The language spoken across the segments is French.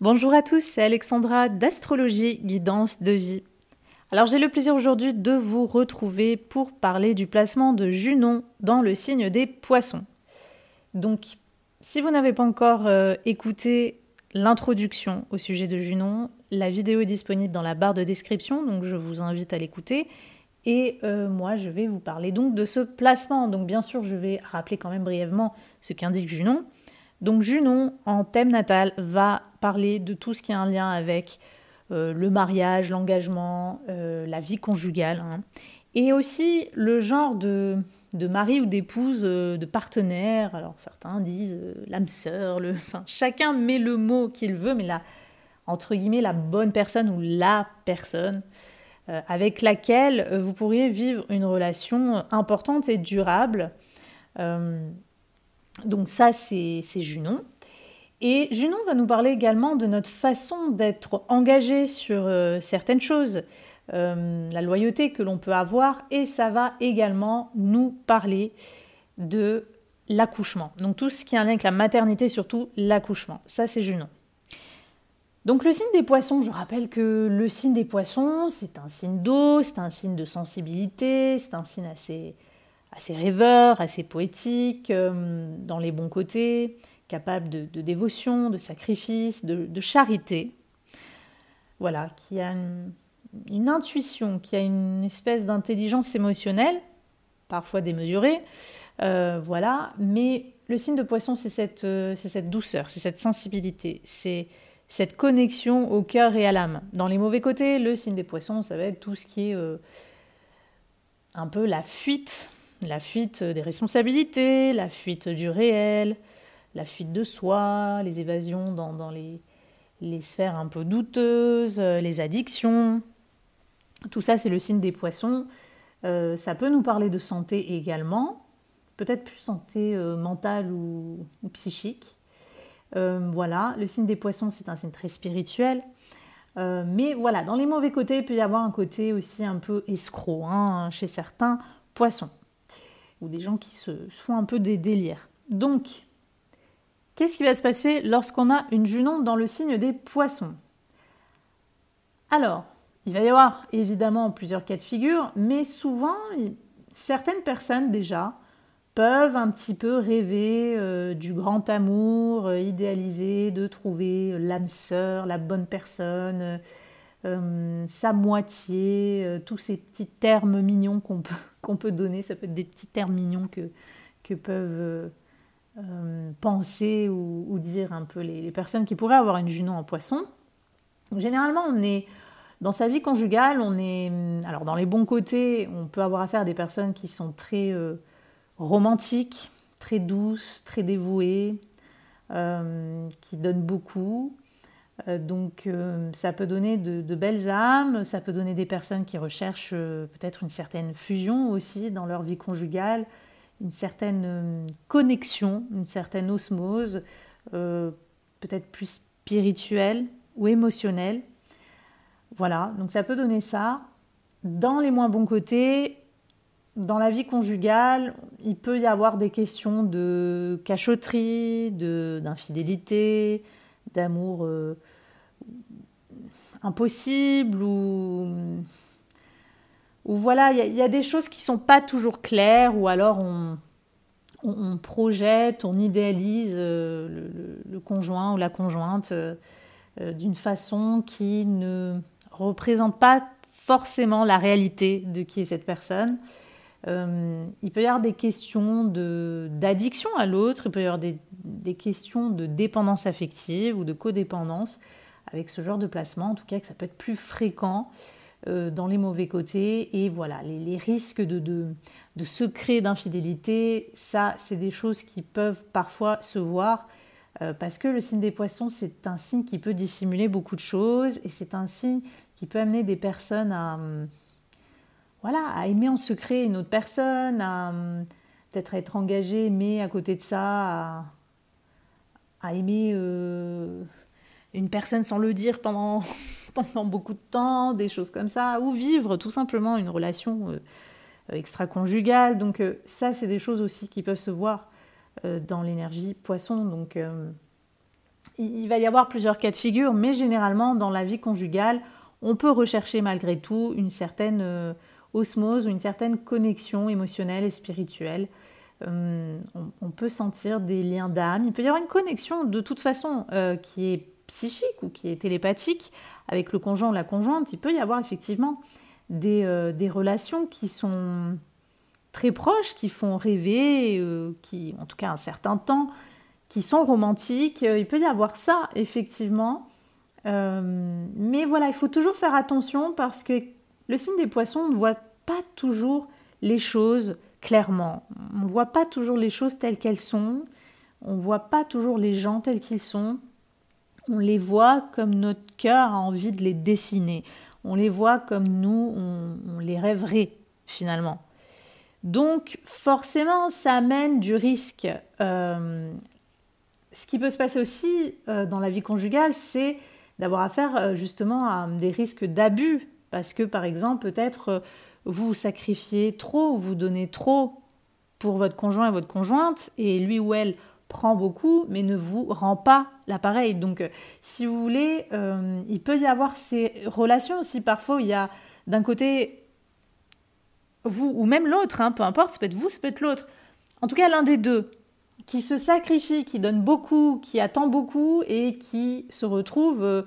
Bonjour à tous, c'est Alexandra d'Astrologie Guidance de Vie. Alors j'ai le plaisir aujourd'hui de vous retrouver pour parler du placement de Junon dans le signe des Poissons. Donc si vous n'avez pas encore écouté l'introduction au sujet de Junon, la vidéo est disponible dans la barre de description, donc je vous invite à l'écouter. Et moi je vais vous parler donc de ce placement. Donc bien sûr je vais rappeler quand même brièvement ce qu'indique Junon. Donc Junon, en thème natal, va parler de tout ce qui a un lien avec le mariage, l'engagement, la vie conjugale, hein. Et aussi le genre de mari ou d'épouse, de partenaire. Alors certains disent l'âme sœur, enfin, chacun met le mot qu'il veut, mais là, entre guillemets, la bonne personne ou la personne avec laquelle vous pourriez vivre une relation importante et durable. Donc ça, c'est Junon. Et Junon va nous parler également de notre façon d'être engagé sur certaines choses, la loyauté que l'on peut avoir, et ça va également nous parler de l'accouchement. Donc tout ce qui a un lien avec la maternité, surtout l'accouchement. Ça, c'est Junon. Donc le signe des poissons, je rappelle que le signe des poissons, c'est un signe d'eau, c'est un signe de sensibilité, c'est un signe assez rêveur, assez poétique, dans les bons côtés, capable de dévotion, de sacrifice, de charité. Voilà, qui a une intuition, qui a une espèce d'intelligence émotionnelle, parfois démesurée, voilà. Mais le signe de poisson, c'est cette douceur, c'est cette sensibilité, c'est cette connexion au cœur et à l'âme. Dans les mauvais côtés, le signe des poissons, ça va être tout ce qui est un peu la fuite des responsabilités, la fuite du réel, la fuite de soi, les évasions dans les sphères un peu douteuses, les addictions. Tout ça, c'est le signe des poissons. Ça peut nous parler de santé également, peut-être plus santé mentale ou psychique. Voilà, le signe des poissons, c'est un signe très spirituel. Mais voilà, dans les mauvais côtés, il peut y avoir un côté aussi un peu escroc, hein, chez certains poissons, ou des gens qui se font un peu des délires. Donc, qu'est-ce qui va se passer lorsqu'on a une Junon dans le signe des poissons? Alors, il va y avoir évidemment plusieurs cas de figure, mais souvent, certaines personnes déjà peuvent un petit peu rêver du grand amour, idéalisé, de trouver l'âme sœur, la bonne personne, sa moitié, tous ces petits termes mignons qu'on peut donner. Ça peut être des petits termes mignons que peuvent penser ou dire un peu les personnes qui pourraient avoir une Junon en poisson. Donc, généralement, dans sa vie conjugale, alors dans les bons côtés, on peut avoir affaire à des personnes qui sont très romantiques, très douces, très dévouées, qui donnent beaucoup. Donc ça peut donner de belles âmes, ça peut donner des personnes qui recherchent peut-être une certaine fusion aussi dans leur vie conjugale, une certaine connexion, une certaine osmose, peut-être plus spirituelle ou émotionnelle. Voilà, donc ça peut donner ça. Dans les moins bons côtés, dans la vie conjugale, il peut y avoir des questions de cachotterie, d'infidélité, d'amour impossible, ou voilà, il y a des choses qui ne sont pas toujours claires, ou alors on projette, on idéalise le conjoint ou la conjointe d'une façon qui ne représente pas forcément la réalité de qui est cette personne. Il peut y avoir des questions d'addiction à l'autre, il peut y avoir des questions de dépendance affective ou de codépendance avec ce genre de placement, en tout cas que ça peut être plus fréquent dans les mauvais côtés. Et voilà, les risques de secrets d'infidélité, ça c'est des choses qui peuvent parfois se voir parce que le signe des poissons, c'est un signe qui peut dissimuler beaucoup de choses, et c'est un signe qui peut amener des personnes à aimer en secret une autre personne, à peut-être être engagé, mais à côté de ça, à aimer une personne sans le dire pendant beaucoup de temps, des choses comme ça, ou vivre tout simplement une relation extra-conjugale. Donc ça, c'est des choses aussi qui peuvent se voir dans l'énergie poisson. Donc Il va y avoir plusieurs cas de figure, mais généralement, dans la vie conjugale, on peut rechercher malgré tout une certaine osmose ou une certaine connexion émotionnelle et spirituelle. On peut sentir des liens d'âme. Il peut y avoir une connexion de toute façon qui est psychique ou qui est télépathique avec le conjoint ou la conjointe. Il peut y avoir effectivement des relations qui sont très proches, qui font rêver, qui, en tout cas un certain temps, qui sont romantiques. Il peut y avoir ça, effectivement. Mais voilà, il faut toujours faire attention parce que le signe des poissons ne voit pas toujours les choses clairement. On ne voit pas toujours les choses telles qu'elles sont. On ne voit pas toujours les gens tels qu'ils sont. On les voit comme notre cœur a envie de les dessiner. On les voit comme nous, on les rêverait finalement. Donc forcément, ça amène du risque. Ce qui peut se passer aussi dans la vie conjugale, c'est d'avoir affaire justement à des risques d'abus. Parce que par exemple, peut-être vous sacrifiez trop, vous donnez trop pour votre conjoint et votre conjointe, et lui ou elle prend beaucoup, mais ne vous rend pas l'appareil. Donc, si vous voulez, il peut y avoir ces relations aussi. Parfois, il y a d'un côté vous, ou même l'autre, peu importe, ça peut être vous, ça peut être l'autre. En tout cas, l'un des deux, qui se sacrifie, qui donne beaucoup, qui attend beaucoup, et qui se retrouve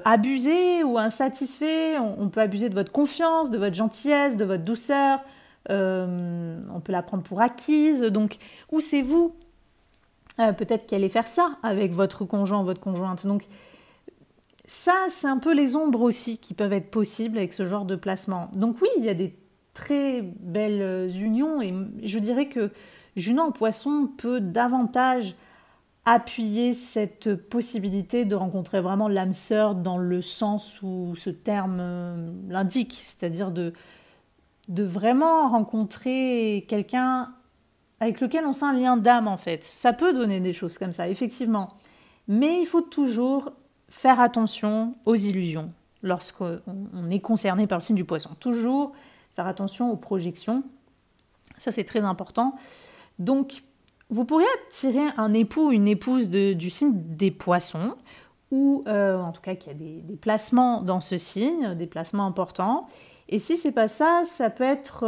abusé ou insatisfait. On peut abuser de votre confiance, de votre gentillesse, de votre douceur. On peut la prendre pour acquise. Donc, où c'est vous peut-être qu'elle allait faire ça avec votre conjoint ou votre conjointe. Donc ça, c'est un peu les ombres aussi qui peuvent être possibles avec ce genre de placement. Donc oui, il y a des très belles unions et je dirais que Junon en poisson peut davantage appuyer cette possibilité de rencontrer vraiment l'âme sœur dans le sens où ce terme l'indique, c'est-à-dire de vraiment rencontrer quelqu'un avec lequel on sent un lien d'âme en fait. Ça peut donner des choses comme ça, effectivement. Mais il faut toujours faire attention aux illusions lorsqu'on est concerné par le signe du poisson. Toujours faire attention aux projections. Ça, c'est très important. Donc, vous pourriez attirer un époux ou une épouse du signe des poissons, ou en tout cas qu'il y a des placements dans ce signe, des placements importants. Et si c'est pas ça, ça peut être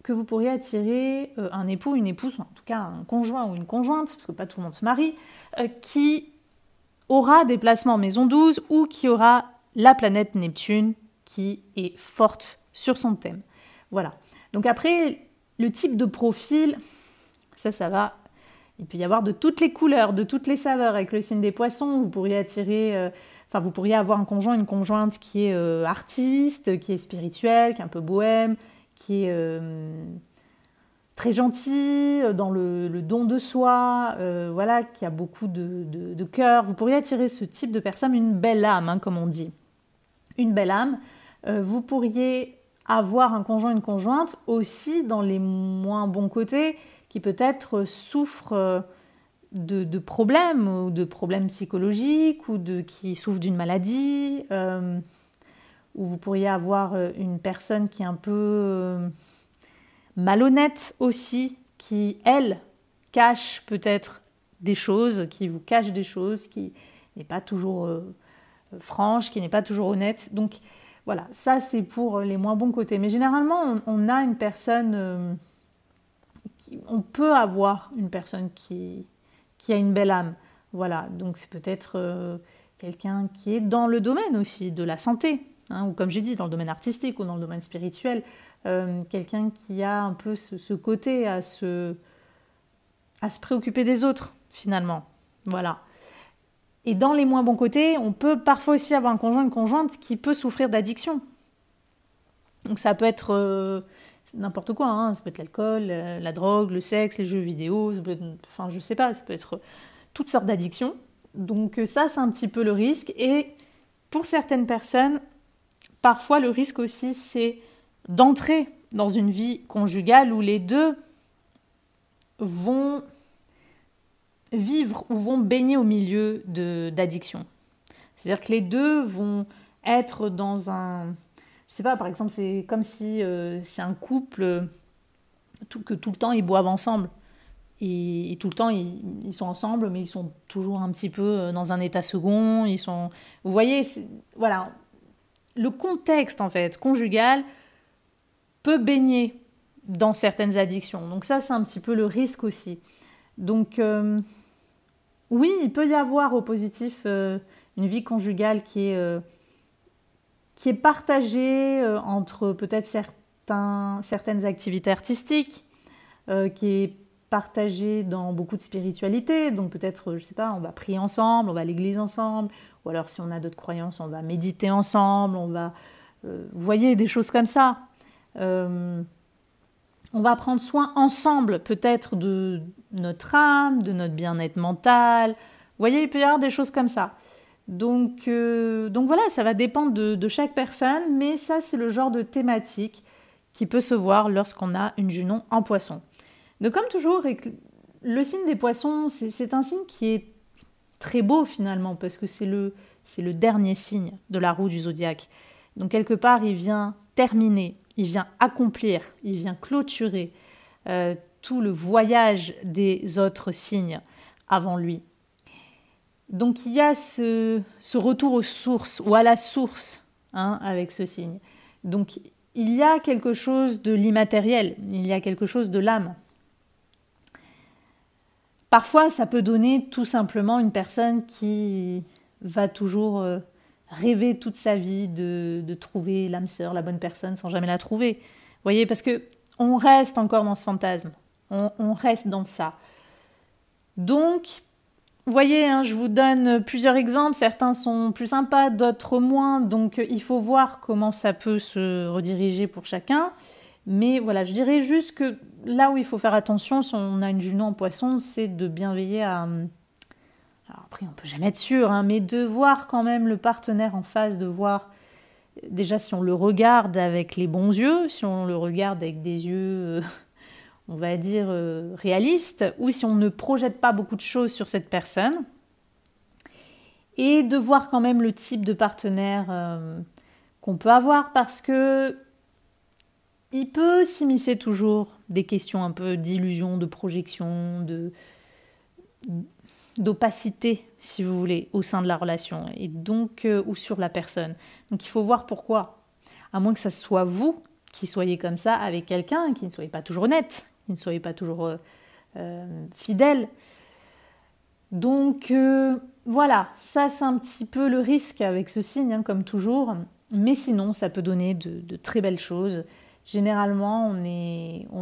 que vous pourriez attirer un époux, une épouse, ou en tout cas un conjoint ou une conjointe, parce que pas tout le monde se marie, qui aura des placements en maison 12 ou qui aura la planète Neptune qui est forte sur son thème. Voilà. Donc après, le type de profil, ça va. Il peut y avoir de toutes les couleurs, de toutes les saveurs. Avec le signe des poissons, vous pourriez attirer... vous pourriez avoir un conjoint, une conjointe qui est artiste, qui est spirituel, qui est un peu bohème, qui est très gentil, dans le don de soi, voilà, qui a beaucoup de cœur. Vous pourriez attirer ce type de personne, une belle âme, comme on dit. Une belle âme. Vous pourriez avoir un conjoint, une conjointe aussi dans les moins bons côtés, qui peut-être souffrent de problèmes, ou de problèmes psychologiques, ou qui souffrent d'une maladie, où vous pourriez avoir une personne qui est un peu malhonnête aussi, qui, elle, cache peut-être des choses, qui vous cache des choses, qui n'est pas toujours franche, qui n'est pas toujours honnête. Donc voilà, ça c'est pour les moins bons côtés. Mais généralement, on a une personne... on peut avoir une personne qui a une belle âme. Voilà, donc c'est peut-être quelqu'un qui est dans le domaine aussi de la santé, ou comme j'ai dit, dans le domaine artistique ou dans le domaine spirituel, quelqu'un qui a un peu ce côté à se préoccuper des autres, finalement. Voilà. Et dans les moins bons côtés, on peut parfois aussi avoir un conjoint, une conjointe qui peut souffrir d'addiction. Donc ça peut être... n'importe quoi, ça peut être l'alcool, la drogue, le sexe, les jeux vidéo, ça peut être, je sais pas, ça peut être toutes sortes d'addictions. Donc ça, c'est un petit peu le risque. Et pour certaines personnes, parfois le risque aussi, c'est d'entrer dans une vie conjugale où les deux vont vivre ou vont baigner au milieu d'addiction. C'est-à-dire que les deux vont être dans un... Je sais pas, par exemple, c'est comme si c'est un couple que tout le temps ils boivent ensemble. Et tout le temps, ils sont ensemble, mais ils sont toujours un petit peu dans un état second. Vous voyez, voilà, le contexte en fait conjugal peut baigner dans certaines addictions. Donc ça, c'est un petit peu le risque aussi. Donc oui, il peut y avoir au positif une vie conjugale qui est partagée entre peut-être certaines activités artistiques, qui est partagée dans beaucoup de spiritualité. Donc peut-être, je sais pas, on va prier ensemble, on va à l'église ensemble, ou alors si on a d'autres croyances, on va méditer ensemble, vous voyez, des choses comme ça. On va prendre soin ensemble peut-être de notre âme, de notre bien-être mental. Vous voyez, il peut y avoir des choses comme ça. Donc voilà, ça va dépendre de chaque personne, mais ça, c'est le genre de thématique qui peut se voir lorsqu'on a une Junon en poisson. Donc comme toujours, le signe des poissons, c'est un signe qui est très beau finalement, parce que c'est le dernier signe de la roue du zodiaque. Donc quelque part, il vient terminer, il vient accomplir, il vient clôturer tout le voyage des autres signes avant lui. Donc il y a ce retour aux sources, ou à la source, avec ce signe. Donc il y a quelque chose de l'immatériel, il y a quelque chose de l'âme. Parfois, ça peut donner tout simplement une personne qui va toujours rêver toute sa vie de trouver l'âme sœur, la bonne personne, sans jamais la trouver. Vous voyez, parce que on reste encore dans ce fantasme, on reste dans ça. Donc, vous voyez, je vous donne plusieurs exemples, certains sont plus sympas, d'autres moins, donc il faut voir comment ça peut se rediriger pour chacun. Mais voilà, je dirais juste que là où il faut faire attention, si on a une Junon en poisson, c'est de bien veiller à... Alors après, on peut jamais être sûr, mais de voir quand même le partenaire en face, de voir déjà si on le regarde avec les bons yeux, si on le regarde avec des yeux, on va dire, réalistes, ou si on ne projette pas beaucoup de choses sur cette personne. Et de voir quand même le type de partenaire qu'on peut avoir, parce que il peut s'immiscer toujours des questions un peu d'illusion, de projection, d'opacité, si vous voulez, au sein de la relation, et donc ou sur la personne. Donc il faut voir pourquoi. À moins que ça soit vous qui soyez comme ça avec quelqu'un, qui ne soyez pas toujours honnête, qui ne soyez pas toujours fidèle. Donc voilà, ça c'est un petit peu le risque avec ce signe, comme toujours. Mais sinon, ça peut donner de très belles choses. Généralement, on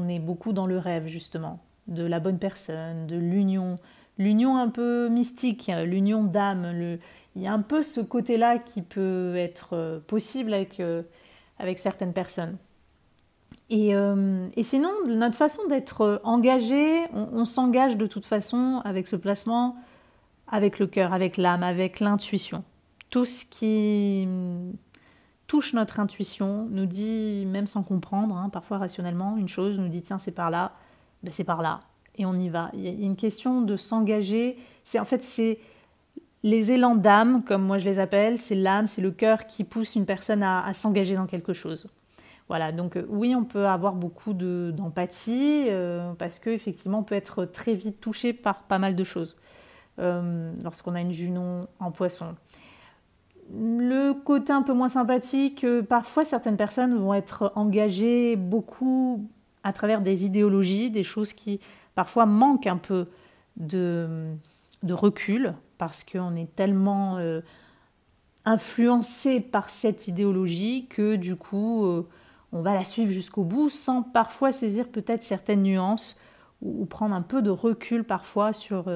est beaucoup dans le rêve, justement, de la bonne personne, de l'union un peu mystique, l'union d'âme. Il y a un peu ce côté-là qui peut être possible avec certaines personnes. Et sinon, notre façon d'être engagé, on s'engage de toute façon avec ce placement, avec le cœur, avec l'âme, avec l'intuition. Tout ce qui touche notre intuition, nous dit, même sans comprendre, parfois rationnellement, une chose, nous dit tiens c'est par là, c'est par là, et on y va. Il y a une question de s'engager, c'est les élans d'âme, comme moi je les appelle, c'est l'âme, c'est le cœur qui pousse une personne à s'engager dans quelque chose. Voilà, donc oui, on peut avoir beaucoup d'empathie, parce qu'effectivement, on peut être très vite touché par pas mal de choses, lorsqu'on a une Junon en poisson. Le côté un peu moins sympathique, parfois certaines personnes vont être engagées beaucoup à travers des idéologies, des choses qui parfois manquent un peu de recul, parce qu'on est tellement influencé par cette idéologie que du coup on va la suivre jusqu'au bout sans parfois saisir peut-être certaines nuances ou prendre un peu de recul parfois sur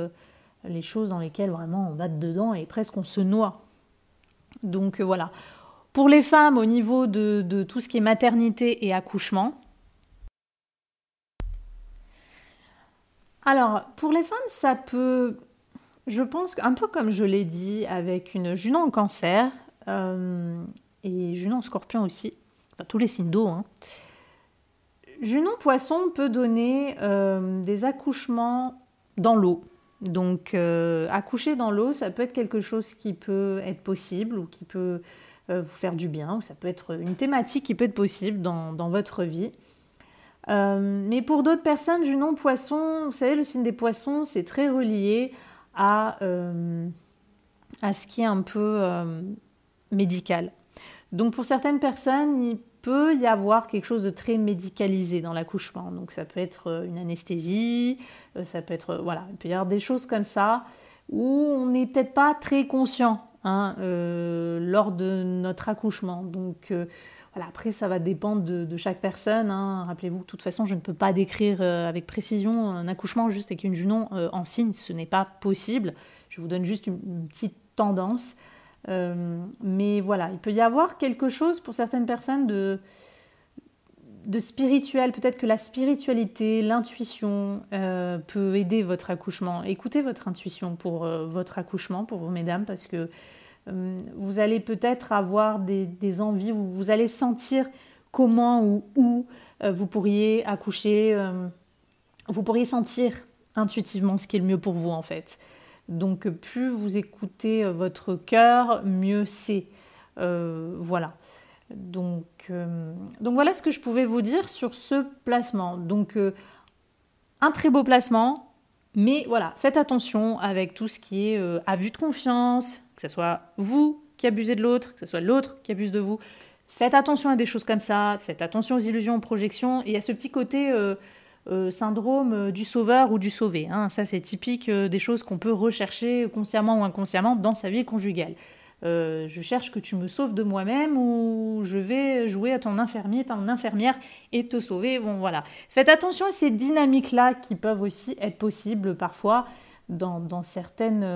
les choses dans lesquelles vraiment on va dedans et presque on se noie. Donc voilà. Pour les femmes, au niveau de tout ce qui est maternité et accouchement, alors pour les femmes, ça peut, je pense, un peu comme je l'ai dit, avec une Junon en cancer et Junon en scorpion aussi, enfin tous les signes d'eau. Junon poisson peut donner des accouchements dans l'eau. Donc accoucher dans l'eau, ça peut être quelque chose qui peut être possible ou qui peut vous faire du bien, ou ça peut être une thématique qui peut être possible dans votre vie. Mais pour d'autres personnes, Junon, Poisson, vous savez, le signe des Poissons, c'est très relié à ce qui est un peu médical. Donc pour certaines personnes, il peut y avoir quelque chose de très médicalisé dans l'accouchement. Donc ça peut être une anesthésie, ça peut être, voilà, il peut y avoir des choses comme ça où on n'est peut-être pas très conscient lors de notre accouchement. Donc voilà, après ça va dépendre de chaque personne. Rappelez-vous, de toute façon, je ne peux pas décrire avec précision un accouchement juste avec une Junon en signe, ce n'est pas possible. Je vous donne juste une petite tendance. Mais voilà, il peut y avoir quelque chose pour certaines personnes de spirituel. Peut-être que la spiritualité, l'intuition peut aider votre accouchement. Écoutez votre intuition pour votre accouchement, pour vous mesdames, parce que vous allez peut-être avoir des envies, où vous allez sentir comment ou où vous pourriez accoucher. Vous pourriez sentir intuitivement ce qui est le mieux pour vous en fait. Donc plus vous écoutez votre cœur, mieux c'est. Voilà. Donc voilà ce que je pouvais vous dire sur ce placement. Donc un très beau placement, mais voilà, faites attention avec tout ce qui est abus de confiance, que ce soit vous qui abusez de l'autre, que ce soit l'autre qui abuse de vous. Faites attention à des choses comme ça, faites attention aux illusions, aux projections, et à ce petit côté syndrome du sauveur ou du sauvé. Ça, c'est typique des choses qu'on peut rechercher consciemment ou inconsciemment dans sa vie conjugale. Je cherche que tu me sauves de moi-même ou je vais jouer à ton infirmier, ton infirmière et te sauver. Bon, voilà. Faites attention à ces dynamiques-là qui peuvent aussi être possibles parfois dans certaines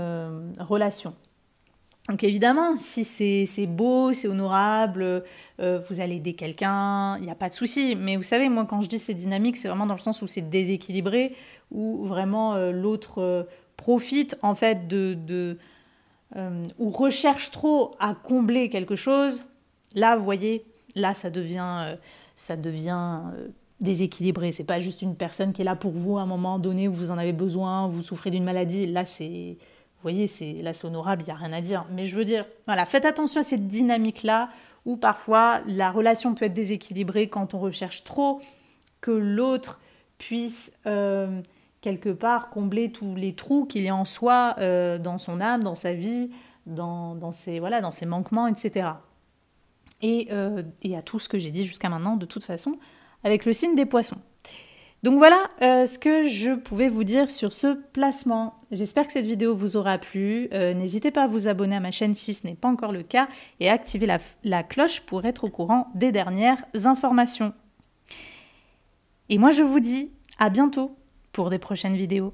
relations. Donc évidemment, si c'est beau, c'est honorable, vous allez aider quelqu'un, il n'y a pas de souci. Mais vous savez, moi quand je dis c'est dynamique, c'est vraiment dans le sens où c'est déséquilibré, où vraiment l'autre profite en fait ou recherche trop à combler quelque chose. Là, vous voyez, là ça devient déséquilibré. C'est pas juste une personne qui est là pour vous à un moment donné où vous en avez besoin, vous souffrez d'une maladie. Là, vous voyez, là c'est honorable, il n'y a rien à dire. Mais je veux dire, voilà, faites attention à cette dynamique-là où parfois la relation peut être déséquilibrée quand on recherche trop que l'autre puisse quelque part combler tous les trous qu'il y a en soi, dans son âme, dans sa vie, dans ses manquements, etc. Et à tout ce que j'ai dit jusqu'à maintenant, de toute façon, avec le signe des Poissons. Donc voilà ce que je pouvais vous dire sur ce placement. J'espère que cette vidéo vous aura plu. N'hésitez pas à vous abonner à ma chaîne si ce n'est pas encore le cas et à activer la cloche pour être au courant des dernières informations. Et moi je vous dis à bientôt pour des prochaines vidéos.